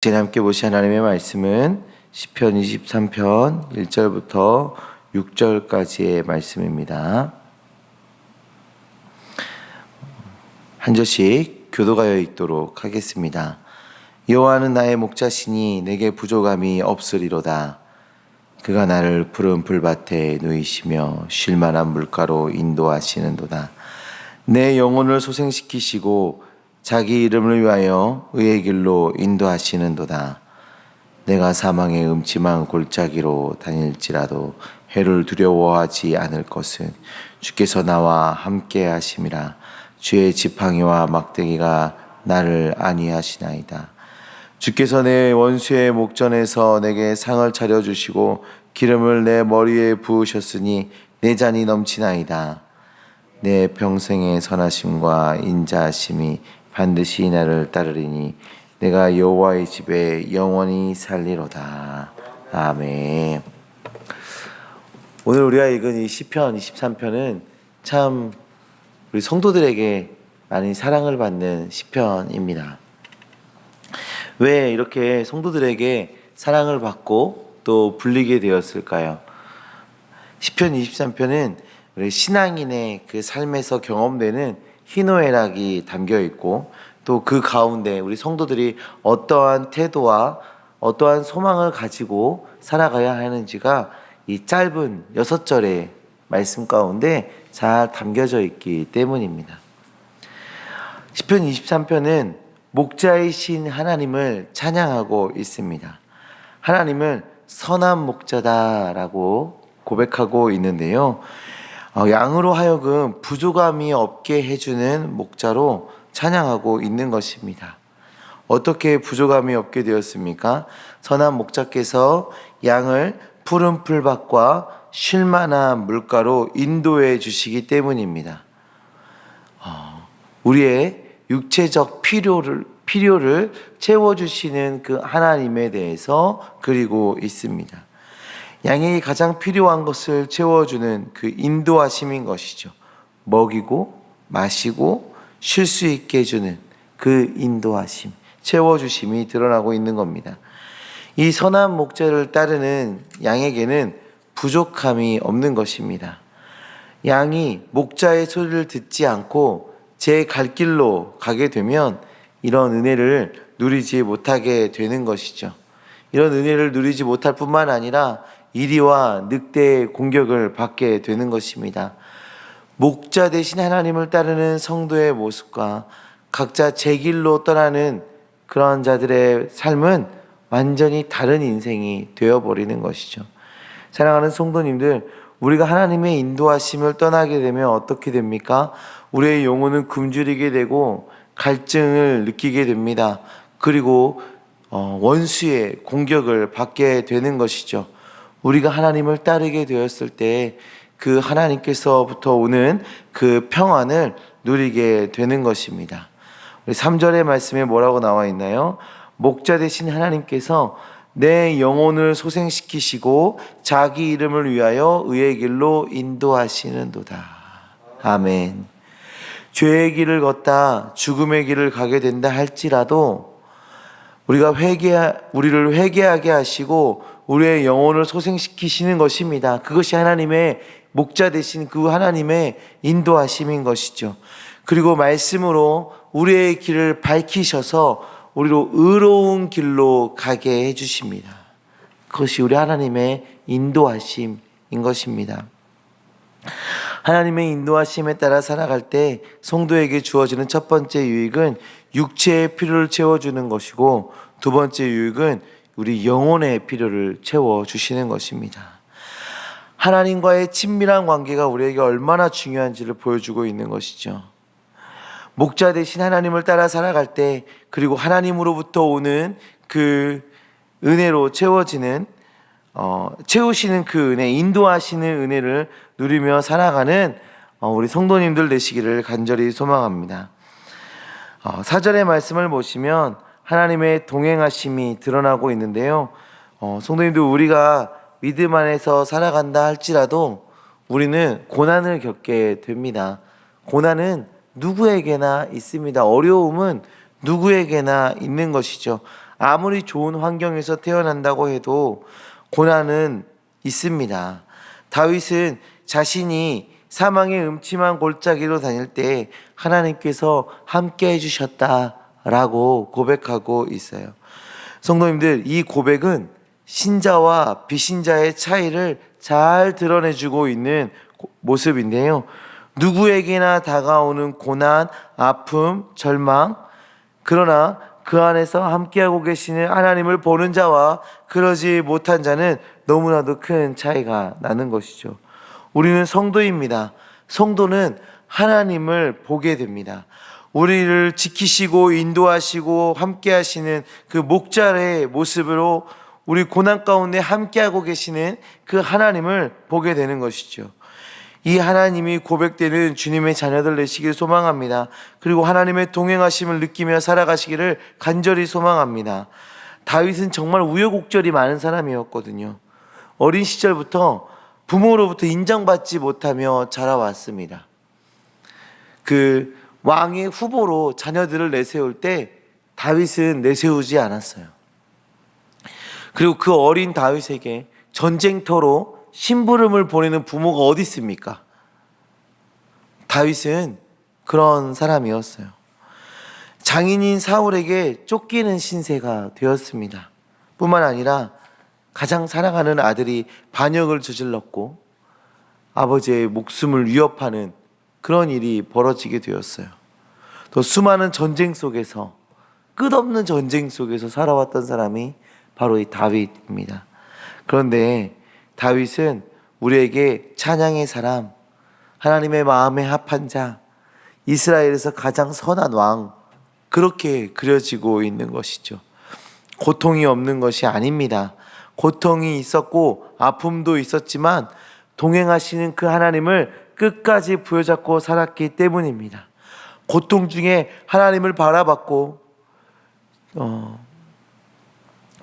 제가 함께 보신 하나님의 말씀은 시편 23편 1절부터 6절까지의 말씀입니다. 한 절씩 교도하여 읽도록 하겠습니다. 여호와는 나의 목자시니 내게 부족함이 없으리로다. 그가 나를 푸른 풀밭에 누이시며 쉴 만한 물가로 인도하시는도다. 내 영혼을 소생시키시고 자기 이름을 위하여 의의 길로 인도하시는도다. 내가 사망의 음침한 골짜기로 다닐지라도 해를 두려워하지 않을 것은 주께서 나와 함께 하심이라. 주의 지팡이와 막대기가 나를 안위하시나이다. 주께서 내 원수의 목전에서 내게 상을 차려주시고 기름을 내 머리에 부으셨으니 내 잔이 넘치나이다. 내 평생의 선하심과 인자하심이 반드시 나를 따르리니 내가 여호와의 집에 영원히 살리로다. 아멘. 오늘 우리가 읽은 이 시편 23편은 참 우리 성도들에게 많이 사랑을 받는 시편입니다. 왜 이렇게 성도들에게 사랑을 받고 또 불리게 되었을까요? 시편 23편은 우리 신앙인의 그 삶에서 경험되는 희노애락이 담겨 있고 또 그 가운데 우리 성도들이 어떠한 태도와 어떠한 소망을 가지고 살아가야 하는지가 이 짧은 6절의 말씀 가운데 잘 담겨져 있기 때문입니다. 시편 23편은 목자이신 하나님을 찬양하고 있습니다. 하나님을 선한 목자다라고 고백하고 있는데요. 양으로 하여금 부족함이 없게 해주는 목자로 찬양하고 있는 것입니다. 어떻게 부족함이 없게 되었습니까? 선한 목자께서 양을 푸른 풀밭과 쉴 만한 물가로 인도해 주시기 때문입니다. 우리의 육체적 필요를 채워주시는 그 하나님에 대해서 그리고 있습니다. 양에게 가장 필요한 것을 채워주는 그 인도하심인 것이죠. 먹이고 마시고 쉴 수 있게 해주는 그 인도하심, 채워주심이 드러나고 있는 겁니다. 이 선한 목자를 따르는 양에게는 부족함이 없는 것입니다. 양이 목자의 소리를 듣지 않고 제 갈 길로 가게 되면 이런 은혜를 누리지 못하게 되는 것이죠. 이런 은혜를 누리지 못할 뿐만 아니라 이리와 늑대의 공격을 받게 되는 것입니다. 목자 되신 하나님을 따르는 성도의 모습과 각자 제 길로 떠나는 그런 자들의 삶은 완전히 다른 인생이 되어버리는 것이죠. 사랑하는 성도님들, 우리가 하나님의 인도하심을 떠나게 되면 어떻게 됩니까? 우리의 영혼은 굶주리게 되고 갈증을 느끼게 됩니다. 그리고 원수의 공격을 받게 되는 것이죠. 우리가 하나님을 따르게 되었을 때 그 하나님께서부터 오는 그 평안을 누리게 되는 것입니다. 우리 3절의 말씀에 뭐라고 나와 있나요? 목자 되신 하나님께서 내 영혼을 소생시키시고 자기 이름을 위하여 의의 길로 인도하시는도다. 아멘. 죄의 길을 걷다 죽음의 길을 가게 된다 할지라도 우리를 회개하게 하시고 우리의 영혼을 소생시키시는 것입니다. 그것이 하나님의 목자 되신 그 하나님의 인도하심인 것이죠. 그리고 말씀으로 우리의 길을 밝히셔서 우리로 의로운 길로 가게 해주십니다. 그것이 우리 하나님의 인도하심인 것입니다. 하나님의 인도하심에 따라 살아갈 때 성도에게 주어지는 첫 번째 유익은 육체의 필요를 채워주는 것이고 두 번째 유익은 우리 영혼의 필요를 채워주시는 것입니다. 하나님과의 친밀한 관계가 우리에게 얼마나 중요한지를 보여주고 있는 것이죠. 목자 되신 하나님을 따라 살아갈 때 그리고 하나님으로부터 오는 그 은혜로 채우시는 그 은혜, 인도하시는 은혜를 누리며 살아가는 우리 성도님들 되시기를 간절히 소망합니다. 4절의 말씀을 보시면 하나님의 동행하심이 드러나고 있는데요. 성도님들, 우리가 믿음 안에서 살아간다 할지라도 우리는 고난을 겪게 됩니다. 고난은 누구에게나 있습니다. 어려움은 누구에게나 있는 것이죠. 아무리 좋은 환경에서 태어난다고 해도 고난은 있습니다. 다윗은 자신이 사망의 음침한 골짜기로 다닐 때 하나님께서 함께 해주셨다라고 고백하고 있어요. 성도님들, 이 고백은 신자와 비신자의 차이를 잘 드러내주고 있는 모습인데요. 누구에게나 다가오는 고난, 아픔, 절망, 그러나 그 안에서 함께하고 계시는 하나님을 보는 자와 그러지 못한 자는 너무나도 큰 차이가 나는 것이죠. 우리는 성도입니다. 성도는 하나님을 보게 됩니다. 우리를 지키시고 인도하시고 함께하시는 그 목자의 모습으로 우리 고난 가운데 함께하고 계시는 그 하나님을 보게 되는 것이죠. 이 하나님이 고백되는 주님의 자녀들 되시길 소망합니다. 그리고 하나님의 동행하심을 느끼며 살아가시기를 간절히 소망합니다. 다윗은 정말 우여곡절이 많은 사람이었거든요. 어린 시절부터 부모로부터 인정받지 못하며 자라왔습니다. 그 왕의 후보로 자녀들을 내세울 때 다윗은 내세우지 않았어요. 그리고 그 어린 다윗에게 전쟁터로 심부름을 보내는 부모가 어디 있습니까? 다윗은 그런 사람이었어요. 장인인 사울에게 쫓기는 신세가 되었습니다. 뿐만 아니라 가장 사랑하는 아들이 반역을 저질렀고 아버지의 목숨을 위협하는 그런 일이 벌어지게 되었어요. 또 수많은 전쟁 속에서, 끝없는 전쟁 속에서 살아왔던 사람이 바로 이 다윗입니다. 그런데 다윗은 우리에게 찬양의 사람, 하나님의 마음에 합한 자, 이스라엘에서 가장 선한 왕, 그렇게 그려지고 있는 것이죠. 고통이 없는 것이 아닙니다. 고통이 있었고 아픔도 있었지만 동행하시는 그 하나님을 끝까지 부여잡고 살았기 때문입니다. 고통 중에 하나님을 바라봤고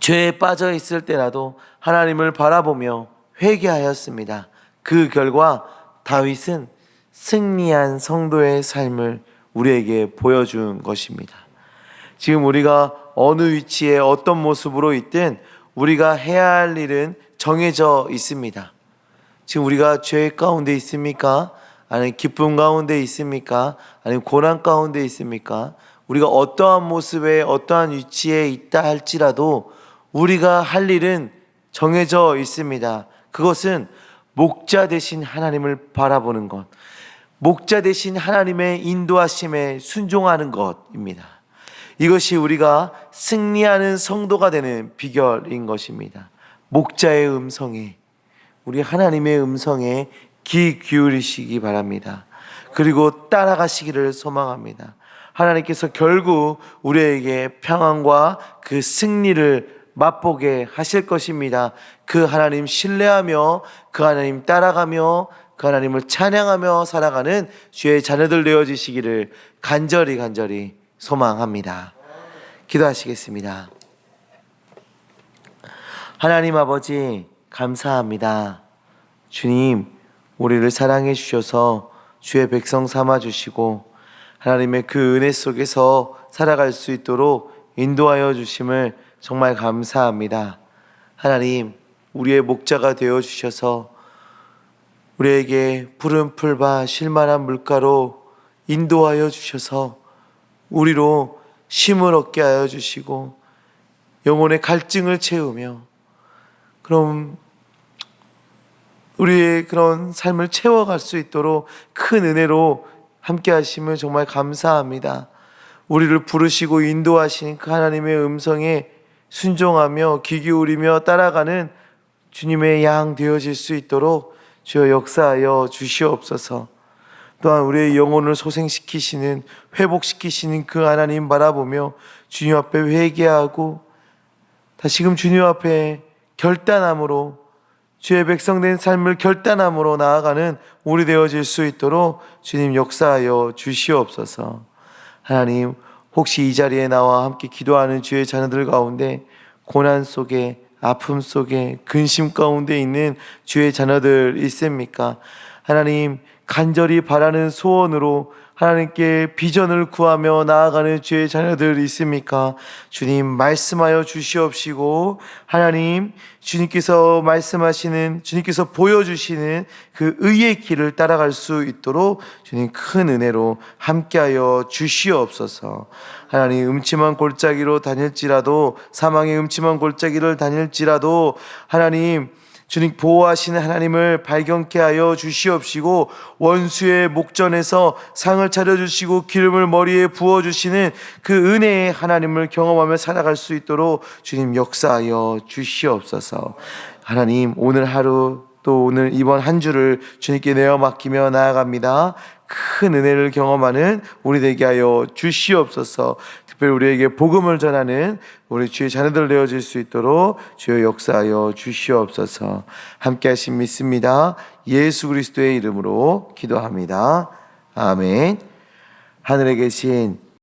죄에 빠져 있을 때라도 하나님을 바라보며 회개하였습니다. 그 결과 다윗은 승리한 성도의 삶을 우리에게 보여준 것입니다. 지금 우리가 어느 위치에 어떤 모습으로 있든 우리가 해야 할 일은 정해져 있습니다. 지금 우리가 죄 가운데 있습니까? 아니면 기쁨 가운데 있습니까? 아니면 고난 가운데 있습니까? 우리가 어떠한 모습에 어떠한 위치에 있다 할지라도 우리가 할 일은 정해져 있습니다. 그것은 목자 되신 하나님을 바라보는 것, 목자 되신 하나님의 인도하심에 순종하는 것입니다. 이것이 우리가 승리하는 성도가 되는 비결인 것입니다. 목자의 음성에, 우리 하나님의 음성에 귀 기울이시기 바랍니다. 그리고 따라가시기를 소망합니다. 하나님께서 결국 우리에게 평안과 그 승리를 맛보게 하실 것입니다. 그 하나님 신뢰하며 그 하나님 따라가며 그 하나님을 찬양하며 살아가는 주의 자녀들 되어지시기를 간절히 소망합니다. 기도하시겠습니다. 하나님 아버지 감사합니다. 주님, 우리를 사랑해 주셔서 주의 백성 삼아 주시고 하나님의 그 은혜 속에서 살아갈 수 있도록 인도하여 주심을 정말 감사합니다. 하나님, 우리의 목자가 되어 주셔서 우리에게 푸른 풀과 쉴만한 물가로 인도하여 주셔서 우리로 쉼을 얻게 하여 주시고 영혼의 갈증을 채우며 그럼 우리의 그런 삶을 채워갈 수 있도록 큰 은혜로 함께 하심을 정말 감사합니다. 우리를 부르시고 인도하시는 그 하나님의 음성에 순종하며 귀 기울이며 따라가는 주님의 양 되어질 수 있도록 주여 역사하여 주시옵소서. 또한 우리의 영혼을 소생시키시는, 회복시키시는 그 하나님 바라보며 주님 앞에 회개하고 다시금 주님 앞에 결단함으로 주의 백성된 삶을 결단함으로 나아가는 우리 되어질 수 있도록 주님 역사하여 주시옵소서. 하나님, 혹시 이 자리에 나와 함께 기도하는 주의 자녀들 가운데 고난 속에, 아픔 속에, 근심 가운데 있는 주의 자녀들 있습니까? 하나님, 간절히 바라는 소원으로 하나님께 비전을 구하며 나아가는 주의 자녀들이 있습니까? 주님 말씀하여 주시옵시고, 하나님 주님께서 말씀하시는, 주님께서 보여주시는 그 의의 길을 따라갈 수 있도록 주님 큰 은혜로 함께하여 주시옵소서. 하나님 음침한 골짜기로 다닐지라도, 사망의 음침한 골짜기를 다닐지라도 하나님 주님 보호하시는 하나님을 발견케 하여 주시옵시고, 원수의 목전에서 상을 차려주시고 기름을 머리에 부어주시는 그 은혜의 하나님을 경험하며 살아갈 수 있도록 주님 역사하여 주시옵소서. 하나님 오늘 하루, 또 오늘 이번 한 주를 주님께 내어 맡기며 나아갑니다. 큰 은혜를 경험하는 우리 되게 하여 주시옵소서. 특별히 우리에게 복음을 전하는 우리 주의 자녀들 되어질 수 있도록 주여 역사하여 주시옵소서. 함께 하신 믿습니다. 예수 그리스도의 이름으로 기도합니다. 아멘. 하늘에 계신